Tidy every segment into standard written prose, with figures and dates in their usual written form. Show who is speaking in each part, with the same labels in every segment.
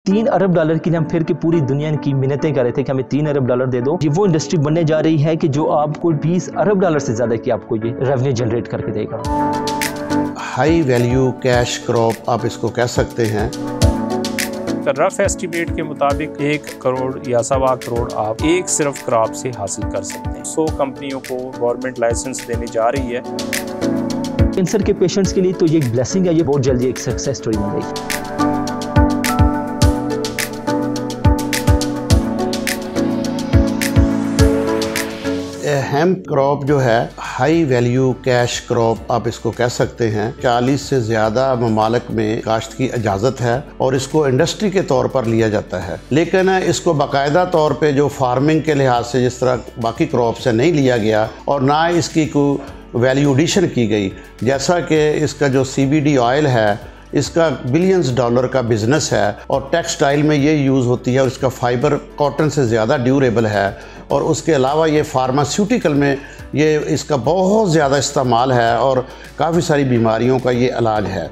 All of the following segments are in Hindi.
Speaker 1: $3 अरब के लिए हम फिर के पूरी दुनिया की मिन्नतें कर रहे थे कि हमें $3 अरब दे दो। ये वो इंडस्ट्री बनने जा रही है कि जो आपको $20 अरब से ज्यादा की आपको ये रेवेन्यू जनरेट करके देगा।
Speaker 2: हाई वैल्यू कैश क्रॉप आप इसको कह सकते हैं।
Speaker 3: रफ एस्टिमेट के मुताबिक 1 करोड़ या 1.25 करोड़ आप एक सिर्फ क्रॉप से हासिल कर सकते हैं। 100 कंपनियों को गवर्नमेंट लाइसेंस देने जा रही है।
Speaker 1: कैंसर के पेशेंट्स के लिए तो ये एक ब्लेसिंग है, ये बहुत जल्दी एक सक्सेस स्टोरी बन गई।
Speaker 2: हेम्प क्रॉप जो है हाई वैल्यू कैश क्रॉप आप इसको कह सकते हैं। 40 से ज़्यादा ममालिक में काश्त की इजाज़त है और इसको इंडस्ट्री के तौर पर लिया जाता है, लेकिन इसको बाकायदा तौर पे जो फार्मिंग के लिहाज से जिस तरह बाकी क्रॉप से नहीं लिया गया और ना इसकी कोई वैल्यू एडिशन की गई। जैसा कि इसका जो CBD ऑयल है, इसका बिलियंस डॉलर का बिज़नेस है और टेक्सटाइल में ये यूज़ होती है और इसका फ़ाइबर कॉटन से ज़्यादा ड्यूरेबल है और उसके अलावा ये फार्मास्यूटिकल में ये इसका बहुत ज़्यादा इस्तेमाल है और काफ़ी सारी बीमारियों का ये इलाज है।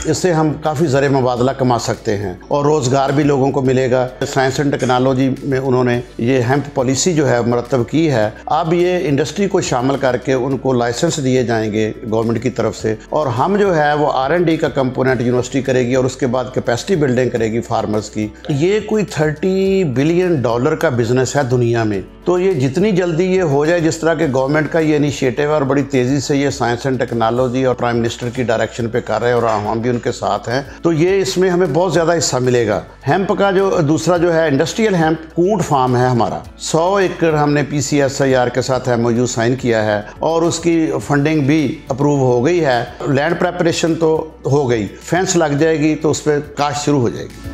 Speaker 2: इससे हम काफ़ी ज़र मुबादला कमा सकते हैं और रोज़गार भी लोगों को मिलेगा। साइंस एंड टेक्नोलॉजी में उन्होंने ये हेम्प पॉलिसी जो है मरतब की है। अब ये इंडस्ट्री को शामिल करके उनको लाइसेंस दिए जाएंगे गवर्नमेंट की तरफ से और हम जो है वो R&D का कंपोनेंट यूनिवर्सिटी करेगी और उसके बाद कैपेसिटी बिल्डिंग करेगी फार्मर्स की। ये कोई $30 बिलियन का बिज़नेस है दुनिया में। तो ये जितनी जल्दी ये हो जाए, जिस तरह के गवर्नमेंट का ये इनिशिएटिव है और बड़ी तेज़ी से ये साइंस एंड टेक्नोलॉजी और प्राइम मिनिस्टर की डायरेक्शन पे कर रहे हैं और हम भी उनके साथ हैं, तो ये इसमें हमें बहुत ज़्यादा हिस्सा मिलेगा। हेम्प का जो दूसरा जो है इंडस्ट्रियल हेम्प कूट फार्म है हमारा। 100 एकड़ हमने PCSIR के साथ MOU साइन किया है और उसकी फंडिंग भी अप्रूव हो गई है। लैंड प्रेपरेशन तो हो गई, फेंस लग जाएगी तो उस पर काश्त शुरू हो जाएगी।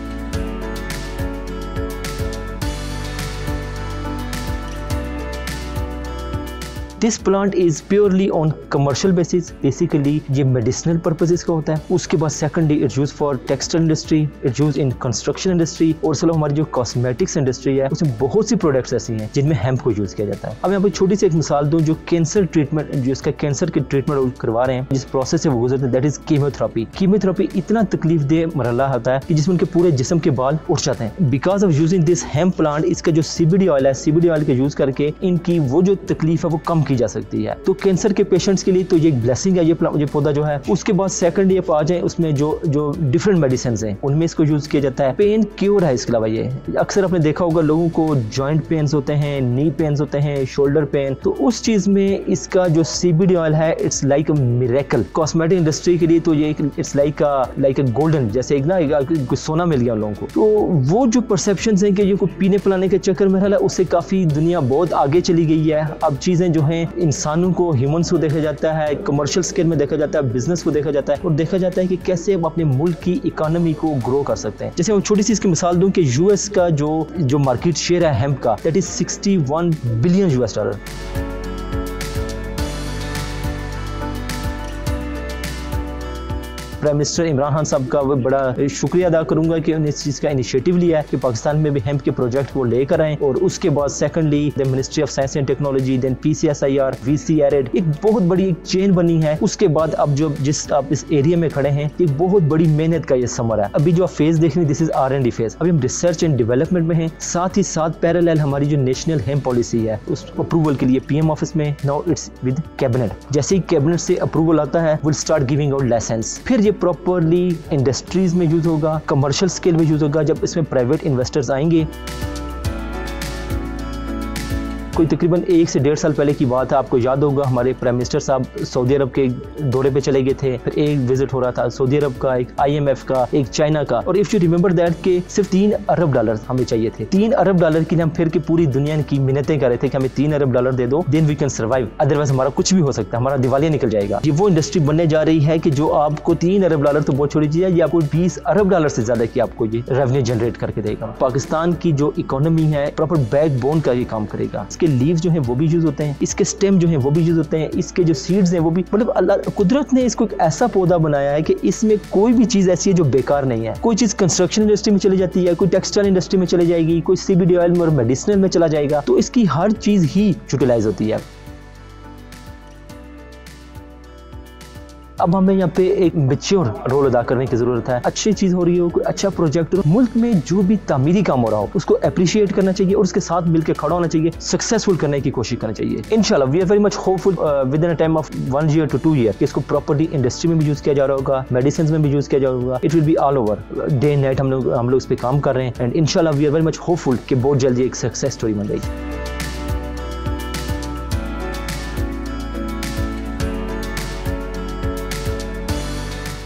Speaker 1: This plant is purely on commercial basis. Basically ये मेडिसिनल पर्पसेस का होता है। उसके बाद secondly it's use for textile industry, it's use in construction industry और इसके अलावा हमारी जो कॉस्मेटिक्स इंडस्ट्री है उसमें बहुत सी प्रोडक्ट्स ऐसी हैं जिनमें हेम्प को यूज किया जाता है। अब यहाँ पर छोटी सी एक मिसाल दूं, जो कैंसर ट्रीटमेंट, जो इसका कैंसर के ट्रीटमेंट करवा रहे हैं, जिस प्रोसेस से वो गुजरते हैं, दैट इज कीमोथेरेपी। कीमोथेरेपी इतना तकलीफ दे मरहला होता है कि जिसमें उनके पूरे जिस्म के बाल उठ जाते हैं। Because of using this hemp plant, इसका जो CBD ऑयल है, CBD ऑयल का यूज करके इनकी वो जो तकलीफ है वो कम की जा सकती है। तो कैंसर के पेशेंट्स के लिए तो ये एक ब्लेसिंग है ये पौधा जो है। उसके बाद सेकंड ये आ जाए उसमें जो डिफरेंट मेडिसिन हैं उनमें इसको यूज किया जाता है। पेन क्योर है। इसके अलावा ये अक्सर आपने देखा होगा लोगों को जॉइंट पेन्स होते हैं, नी पेन्स होते हैं, शोल्डर पेन, तो उस चीज में इसका जो CBD ऑयल है it's like a miracle. Cosmetic industry के लिए तो ये इट्स लाइक अ गोल्डन, जैसे एक ना सोना मिल गया उन लोगों को। तो वो जो परसेप्शन है कि ये पीने पिलाने के चक्कर में है, उससे काफी दुनिया बहुत आगे चली गई है। अब चीजें जो है इंसानों को, ह्यूमंस को देखा जाता है, कमर्शियल स्केल में देखा जाता है, बिजनेस को देखा जाता है और देखा जाता है कि कैसे हम अपने मुल्क की इकोनॉमी को ग्रो कर सकते हैं। जैसे मैं छोटी सी इसकी मिसाल दूं कि US का जो मार्केट शेयर है हेम्प का, that is $61 billion. Prime minister Imran Khan साहब का वो बड़ा शुक्रिया अदा करूंगा कि उन्होंने इस चीज़ का इनिशिएटिव लिया है कि पाकिस्तान में भी हेम्प के प्रोजेक्ट को लेकर आए। और उसके बाद secondly the ministry of science and technology, then PCSIR, VC एरेड, एक बहुत बड़ी एक चेन बनी है। उसके बाद अब जो जिस आप इस एरिया में खड़े हैं, एक बहुत बड़ी मेहनत का ये समर है। अभी जो आप फेज देख रहे हैं, दिस इज R&D फेज। अभी हम रिसर्च एंड डेवलपमेंट में हैं, साथ ही साथ पैरेलल हमारी जो नेशनल हेम्प पॉलिसी है उस अप्रूवल के लिए PM ऑफिस में, नाउ इट्स विद कैबिनेट। जैसे ही कैबिनेट से अप्रूवल आता है, will start giving out license. फिर प्रॉपरली इंडस्ट्रीज में यूज होगा, कमर्शियल स्केल में यूज होगा। जब इसमें प्राइवेट इन्वेस्टर्स आएंगे, कोई तकरीबन 1 से 1.5 साल पहले की बात है, आपको याद होगा हमारे प्राइम मिनिस्टर साहब सऊदी अरब के दौरे पे चले गए थे। फिर एक विजिट हो रहा था सऊदी अरब का, एक IMF का, एक चाइना का। और इफ यू रिमेंबर दैट के सिर्फ $3 अरब हमें चाहिए थे। $3 अरब के लिए हम फिर के पूरी दुनिया की मिन्नतें कर रहे थे कि हमें $3 अरब दे दो, then we can survive, otherwise हमारा कुछ भी हो सकता है, हमारा दिवालिया निकल जाएगा। ये वो इंडस्ट्री बनने जा रही है कि जो आपको $3 अरब तो बहुत छोटी चीज है, ये आपको $20 अरब से ज्यादा की आपको ये रेवेन्यू जनरेट करके देगा। पाकिस्तान की जो इकोनॉमी है प्रॉपर बैकबोन का ये काम करेगा। इसके लीव्स जो है वो भी यूज होते हैं, इसके स्टेम जो है वो भी यूज होते हैं, इसके जो सीड्स हैं वो भी, मतलब अल्लाह कुदरत ने इसको एक ऐसा पौधा बनाया है कि इसमें कोई भी चीज ऐसी है जो बेकार नहीं है। कोई चीज कंस्ट्रक्शन इंडस्ट्री में चली जाती है, कोई टेक्सटाइल इंडस्ट्री में चली जाएगी, कोई CBD ऑयल में और मेडिसिनल में चला जाएगा, तो इसकी हर चीज ही यूटिलाइज होती है। अब हमें यहाँ पे एक मैच्योर रोल अदा करने की जरूरत है। अच्छी चीज हो रही हो, कोई अच्छा प्रोजेक्ट हो, मुल्क में जो भी तामीरी काम हो रहा हो उसको अप्रिशिएट करना चाहिए और उसके साथ मिलकर खड़ा होना चाहिए, सक्सेसफुल करने की कोशिश करनी चाहिए। इंशाल्लाह we are very much hopeful within a time of 1 year to 2 year इसको प्रॉपर्टी इंडस्ट्री में भी यूज किया जा रहा होगा, मेडिसिन में भी यूज किया जा रहा होगा। It will be all over, day and night हम लोग इस पे काम कर रहे हैं एंड इंशाल्लाह we are very much hopeful कि बहुत जल्दी एक सक्सेस स्टोरी बन जाएगी।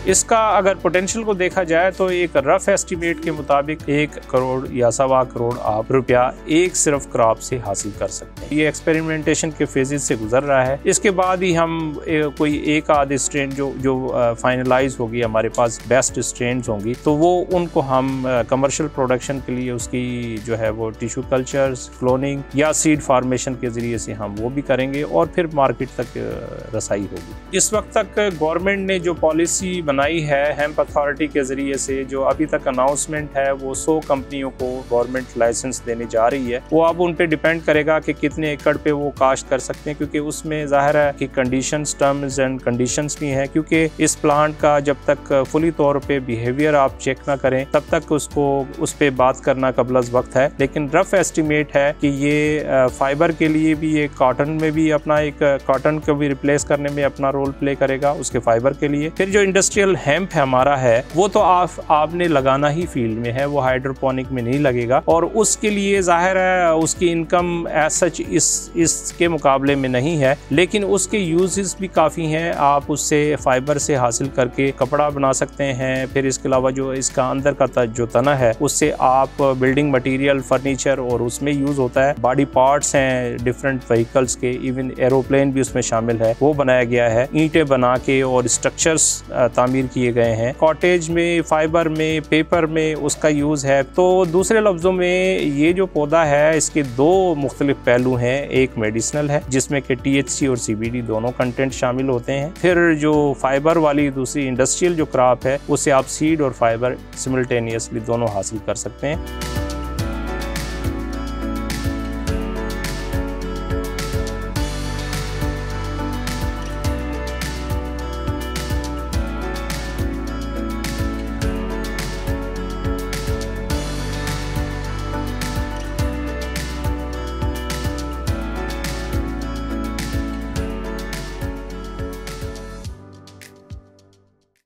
Speaker 3: इसका अगर पोटेंशियल को देखा जाए तो एक रफ एस्टिमेट के मुताबिक 1 करोड़ या 1.25 करोड़ आप रुपया एक सिर्फ क्रॉप से हासिल कर सकते हैं। ये एक्सपेरिमेंटेशन के फेजेस से गुजर रहा है। इसके बाद ही हम कोई एक आध स्ट्रेन जो फाइनलाइज होगी, हमारे पास बेस्ट स्ट्रेन होंगी, तो वो उनको हम कमर्शियल प्रोडक्शन के लिए उसकी जो है वो टिश्यू कल्चर्स, क्लोनिंग या सीड फार्मेशन के जरिए से हम वो भी करेंगे और फिर मार्केट तक रसाई होगी। इस वक्त तक गवर्नमेंट ने जो पॉलिसी बनाई है हेम्प अथॉरिटी के जरिए से, जो अभी तक अनाउंसमेंट है वो 100 कंपनियों को गवर्नमेंट लाइसेंस देने जा रही है। वो अब उन पे डिपेंड करेगा कि कितने एकड़ पे वो काश्त कर सकते हैं, क्योंकि उसमें जाहिर है कि कंडीशंस, टर्म्स एंड कंडीशंस भी हैं, क्योंकि इस प्लांट का जब तक फुली तौर पे बिहेवियर आप चेक ना करें तब तक उसको उस पे बात करना कबल वक्त है। लेकिन रफ एस्टिमेट है कि ये फाइबर के लिए भी, ये कॉटन में भी अपना एक कॉटन को भी रिप्लेस करने में अपना रोल प्ले करेगा उसके फाइबर के लिए। फिर जो इंडस्ट्रियल हेम्प है हमारा है वो तो आपने लगाना ही फील्ड में है, वो हाइड्रोपोनिक में नहीं लगेगा और उसके लिए जाहिर है उसकी इनकम एज सच इसके मुकाबले में नहीं है, लेकिन उसके यूजेस भी काफ़ी हैं। आप उससे फाइबर से हासिल करके कपड़ा बना सकते हैं। फिर इसके अलावा जो इसका अंदर का जो तना है उससे आप बिल्डिंग मटेरियल, फर्नीचर और उसमें यूज होता है। बॉडी पार्ट्स हैं डिफरेंट व्हीकल्स के, इवन एरोप्लेन भी उसमें शामिल है, वो बनाया गया है। ईंटें बना के और स्ट्रक्चर्स तामीर किए गए हैं। कॉटेज में, फाइबर में, पेपर में उसका यूज है। तो दूसरे लफ्जों में ये जो पौधा है इसके 2 मुख्तलिफ पहलू हैं। एक मेडिसिनल है जिसमें कि THC और CBD दोनों कंटेंट शामिल होते हैं। फिर जो फाइबर वाली दूसरी इंडस्ट्रियल जो क्रॉप है उससे आप सीड और फाइबर सिमल्टेनियसली दोनों हासिल कर सकते हैं।